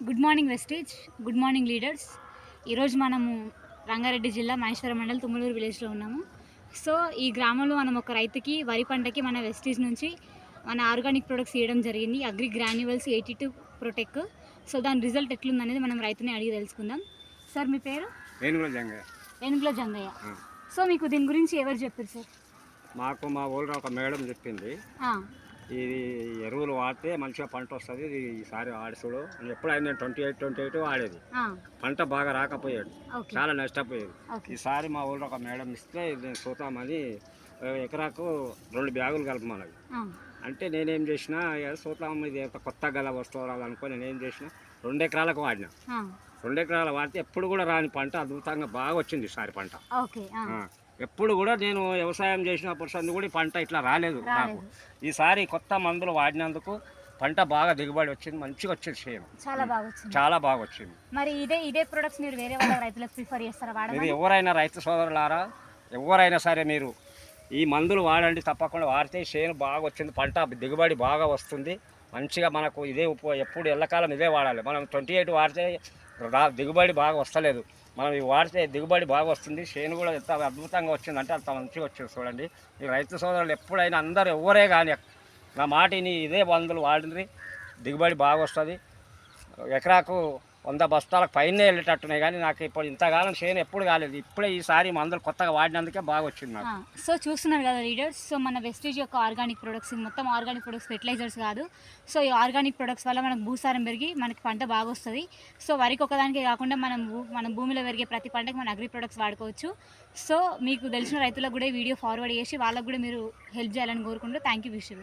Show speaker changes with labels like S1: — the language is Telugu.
S1: గుడ్ మార్నింగ్ వెస్టేజ్, గుడ్ మార్నింగ్ లీడర్స్. ఈరోజు మనము రంగారెడ్డి జిల్లా మహేశ్వరం మండల్ తుమ్మలూరు విలేజ్లో ఉన్నాము. సో ఈ గ్రామంలో మనం ఒక రైతుకి వరి పంటకి మన వెస్టేజ్ నుంచి మన ఆర్గానిక్ ప్రొడక్ట్స్ ఇవ్వడం జరిగింది, అగ్రి గ్రాన్యువల్స్ 82 ప్రొటెక్. సో దాని రిజల్ట్ ఎట్లుందనేది మనం రైతుని అడిగి తెలుసుకుందాం. సార్ మీ పేరు? ఏనుగుల జంగయ్య. సో మీకు దీని గురించి ఎవరు చెప్పారు సార్?
S2: మాకు మా ఊళ్ళో ఒక మేడం చెప్పింది, ఇది ఎరువులు వాడితే మంచిగా పంట వస్తుంది, ఇది ఈసారి ఆడుచుడు. ఎప్పుడైనా నేను 28 వాడేది, పంట బాగా రాకపోయాడు, చాలా నష్టపోయేది. ఈసారి మా ఊళ్ళో ఒక మేడం ఇస్తే నేను చూద్దామని ఎకరాకు 2 బ్యాగులు కలపమన్నది. అంటే నేనేం చేసిన, చూద్దాం ఇది కొత్త గల వస్తువు అనుకో, నేనేం చేసిన 2 ఎకరాలకు వాడినా. 2 ఎకరాలు వాడితే ఎప్పుడు కూడా రాని పంట అద్భుతంగా బాగా వచ్చింది ఈసారి పంట. ఎప్పుడు కూడా నేను వ్యవసాయం చేసినప్పుడు సంది కూడా పంట ఇట్లా రాలేదు నాకు. ఈసారి కొత్త మందులు వాడినందుకు పంట బాగా దిగుబడి వచ్చింది, మంచిగా వచ్చింది, చాలా బాగా వచ్చింది.
S1: మరి ఇదే ప్రొడక్ట్స్ మీరు వేరే వాళ్ళ రైతులకు ప్రిఫర్ చేస్తారా?
S2: ఇది ఎవరైనా రైతు సోదరులారా, ఎవరైనా సరే మీరు ఈ మందులు వాడండి, తప్పకుండా వాడితే చేను బాగా వచ్చింది, పంట దిగుబడి బాగా వస్తుంది మంచిగా. మనకు ఇదే ఎప్పుడు ఎల్లకాలం ఇదే వాడాలి. మనం 28 వాడితే దిగుబడి బాగా వస్తలేదు, మనం ఇవి వాడితే దిగుబడి బాగా వస్తుంది. చేను కూడా ఎంత అద్భుతంగా వచ్చిందంటే అంత మంచిగా వచ్చింది. చూడండి, ఈ రైతు సోదరులు ఎప్పుడైనా అందరూ ఎవరే కానీ నా మాటిని ఇదే మందులు వాడింది, దిగుబడి బాగా వస్తుంది. ఎకరాకు 100 బస్తాలకు పైనే వెళ్ళేటట్టున్నాయి. కానీ నాకు ఇప్పుడు ఇంతకాలం చేను ఎప్పుడు కాలేదు, ఇప్పుడే ఈసారి మందులు కొత్తగా వాడినందుకే బాగా వచ్చింది నాకు.
S1: సో చూస్తున్నారు కదా లీడర్స్, సో మన వెస్టేజ్ యొక్క ఆర్గానిక్ ప్రొడక్ట్స్, మొత్తం ఆర్గానిక్ ప్రొడక్ట్స్, ఫెర్టిలైజర్స్ కాదు. సో ఈ ఆర్గానిక్ ప్రొడక్ట్స్ వల్ల మనకు భూసారం పెరిగి మనకి పంట బాగా వస్తుంది. సో వరికి ఒకదానికే కాకుండా మన భూమిలో పెరిగే ప్రతి పంటకి మన అగ్రి ప్రొడక్ట్స్ వాడుకోవచ్చు. సో మీకు తెలిసిన రైతులకు కూడా వీడియో ఫార్వర్డ్ చేసి వాళ్ళకు కూడా మీరు హెల్ప్ చేయాలని కోరుకుంటూ థ్యాంక్ యూ విషయం.